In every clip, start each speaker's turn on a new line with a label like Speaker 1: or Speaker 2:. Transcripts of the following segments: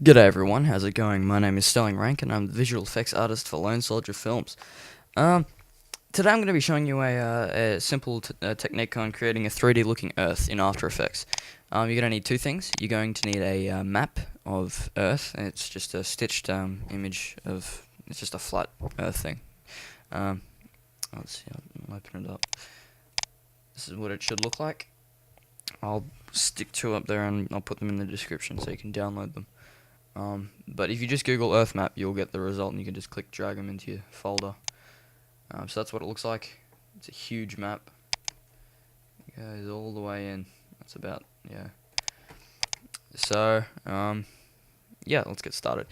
Speaker 1: G'day everyone, how's it going? My name is Sterling Rank and I'm the visual effects artist for Lone Soldier Films. Um, Today I'm going to be showing you a simple technique on creating a 3D looking Earth in After Effects. You're going to need two things. You're going to need a map of Earth, and it's just a stitched image of, it's just a flat Earth thing. Let's see, I'll open it up. This is what it should look like. I'll stick two up there and I'll put them in the description so you can download them. But if you just Google Earth map, you'll get the result, and you can just click drag them into your folder. So that's what it looks like. It's a huge map. It goes all the way in. That's about, yeah. So, yeah, let's get started.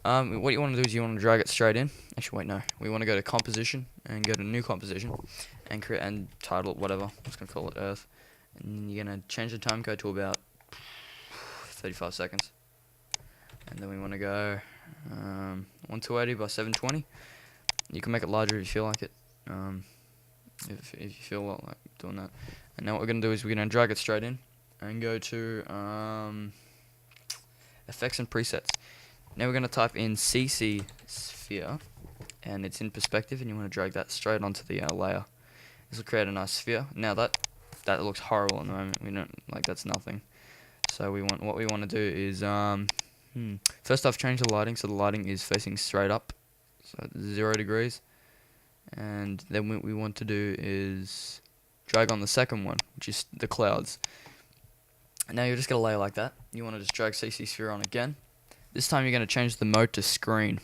Speaker 1: What you want to do is you want to drag it straight in. Actually, wait, no. We want to go to composition and go to new composition and create and title it whatever. I'm just gonna call it Earth. And you're gonna change the time code to about 35 seconds. And then we want to go 1280 by 720. You can make it larger if you feel like it. If you feel like doing that. And now what we're going to do is we're going to drag it straight in and go to effects and presets. Now we're going to type in CC sphere, and it's in perspective, and you want to drag that straight onto the layer. This will create a nice sphere. Now that looks horrible at the moment. We don't like, that's nothing. So what we want to do is first off, change the lighting so the lighting is facing straight up, so 0 degrees. And then what we want to do is drag on the second one, which is the clouds. And now you're just going to lay like that. You want to just drag CC sphere on again. This time you're going to change the mode to screen,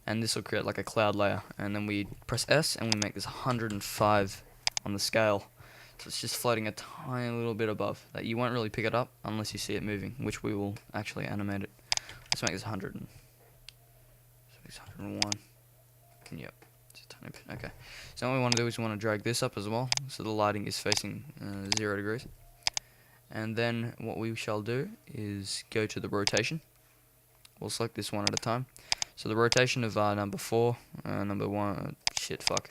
Speaker 1: and this will create like a cloud layer. And then we press S and we make this 105 on the scale. So it's just floating a tiny little bit above. That you won't really pick it up unless you see it moving, which we will actually animate it. Let's make this 100. Let's make this 101. Yep. Just a tiny bit. Okay. So what we want to do is we want to drag this up as well, so the lighting is facing 0 degrees. And then what we shall do is go to the rotation. We'll select this one at a time. So the rotation of number 4, number 1,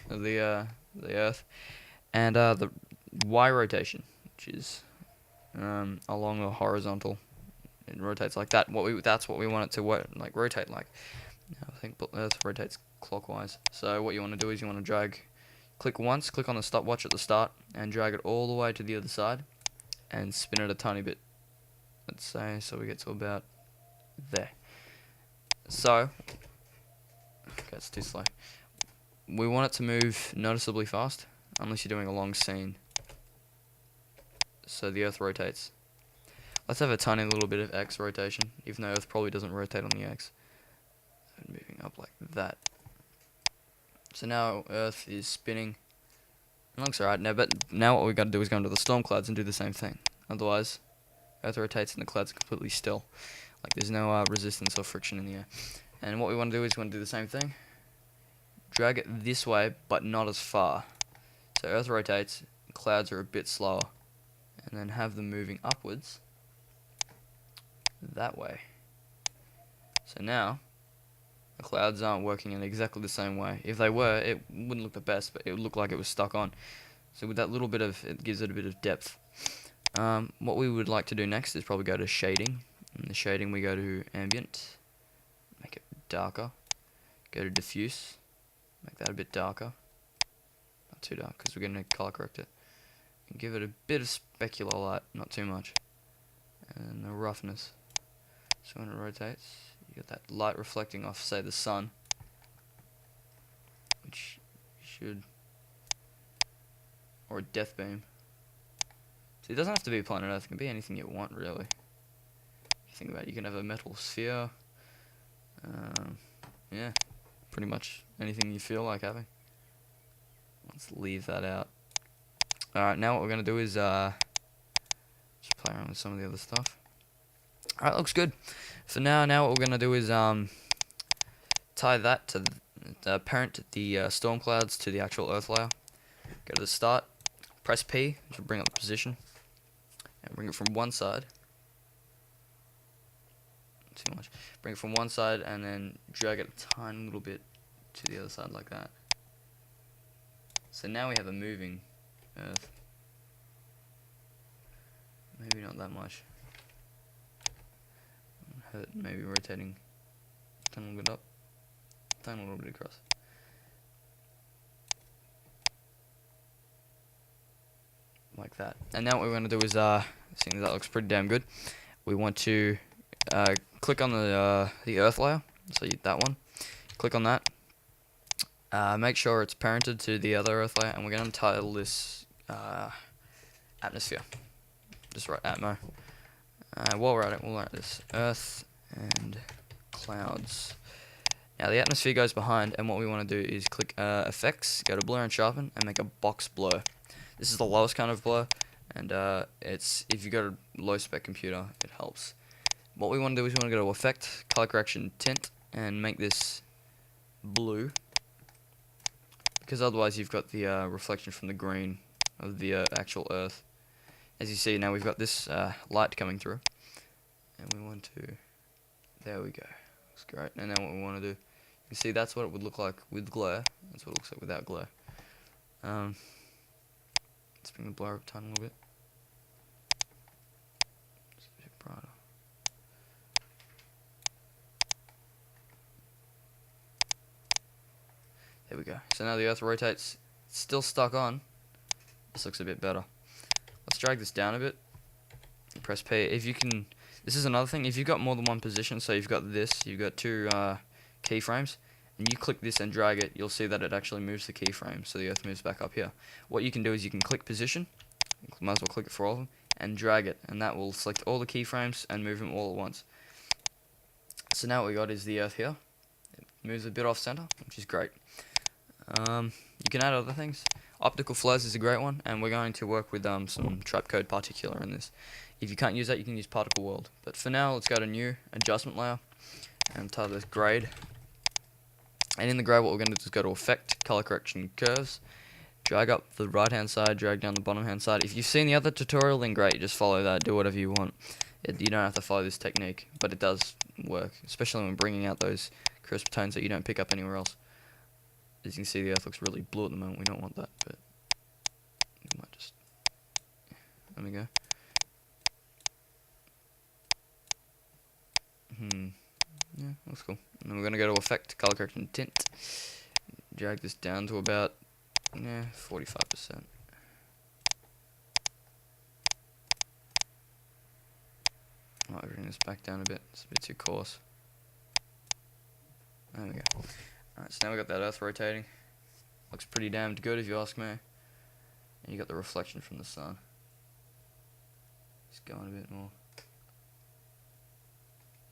Speaker 1: the Earth, and the Y rotation, which is along the horizontal. It rotates like that. That's what we want it to rotate like. I think Earth rotates clockwise. So what you want to do is you want to click once, click on the stopwatch at the start, and drag it all the way to the other side, and spin it a tiny bit. Let's say so we get to about there. So, okay, it's too slow. We want it to move noticeably fast, unless you're doing a long scene. So the Earth rotates. Let's have a tiny little bit of X rotation, even though Earth probably doesn't rotate on the X. And moving up like that. So now Earth is spinning. It looks alright now, but now what we got to do is go into the storm clouds and do the same thing. Otherwise, Earth rotates and the clouds are completely still. Like there's no resistance or friction in the air. And what we want to do is we want to do the same thing. Drag it this way, but not as far. So Earth rotates, clouds are a bit slower. And then have them moving upwards that way. So now the clouds aren't working in exactly the same way. If they were, it wouldn't look the best, but it would look like it was stuck on. So with that little bit of, it gives it a bit of depth. What we would like to do next is probably go to shading. In the shading we go to ambient, make it darker. Go to diffuse, make that a bit darker. Not too dark because we're going to color correct it. And give it a bit of specular light, not too much. And the roughness. So when it rotates, you get that light reflecting off, say, the sun, which should, or a death beam. So it doesn't have to be planet Earth, it can be anything you want, really. If you think about it, you can have a metal sphere, yeah, pretty much anything you feel like having. Let's leave that out. Alright, now what we're going to do is just play around with some of the other stuff. Alright, looks good. So now what we're going to do is tie that to parent the storm clouds to the actual Earth layer. Go to the start, press P, which will bring up the position, and bring it from one side. Too much. Bring it from one side and then drag it a tiny little bit to the other side like that. So now we have a moving Earth. Maybe not that much. hurt maybe rotating, turn a little bit up, turn a little bit across. Like that. And now what we're going to do is, seeing that looks pretty damn good, we want to click on the earth layer, so that one, click on that, make sure it's parented to the other earth layer, and we're going to title this atmosphere, just write atmo. While we're at it, we'll write this earth and clouds. Now the atmosphere goes behind, and what we want to do is click effects, go to blur and sharpen, and make a box blur. This is the lowest kind of blur, and it's, if you go to low spec computer, it helps. What we want to do is we want to go to effect, color correction, tint, and make this blue, because otherwise you've got the reflection from the green of the actual earth. As you see now, we've got this light coming through, and we want to, there we go, looks great. And now what we want to do, you can see that's what it would look like with glare, that's what it looks like without glare. Let's bring the blur up a tiny little bit. Just a bit brighter. There we go. So now the earth rotates. It's still stuck on. This looks a bit better. Let's drag this down a bit. Press P. If you can, this is another thing. If you've got more than one position, so you've got this, you've got two keyframes, and you click this and drag it, you'll see that it actually moves the keyframe, so the earth moves back up here. What you can do is you can click position, might as well click it for all of them, and drag it, and that will select all the keyframes and move them all at once. So now what we got is the earth here. It moves a bit off center, which is great. You can add other things. Optical flares is a great one, and we're going to work with some trap code particular in this. If you can't use that, you can use particle world. But for now, let's go to new adjustment layer and title this grade. And in the grade, what we're going to do is go to effect, color correction, curves, drag up the right hand side, drag down the bottom hand side. If you've seen the other tutorial, then great, just follow that, do whatever you want. You don't have to follow this technique, but it does work, especially when bringing out those crisp tones that you don't pick up anywhere else. As you can see, the earth looks really blue at the moment. We don't want that, but we might just, let me go. Yeah, looks cool. And then we're going to go to effect, color correction, tint. Drag this down to about 45%. Might bring this back down a bit. It's a bit too coarse. There we go. Alright, so now we've got that earth rotating. Looks pretty damned good if you ask me. And you got the reflection from the sun. Just going a bit more.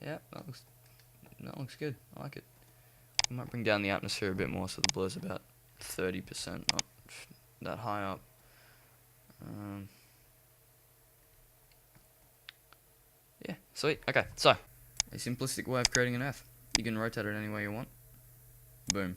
Speaker 1: Yeah, that looks good. I like it. I might bring down the atmosphere a bit more so the blur's about 30%, not that high up. Yeah, sweet. Okay, so a simplistic way of creating an earth. You can rotate it any way you want. Boom.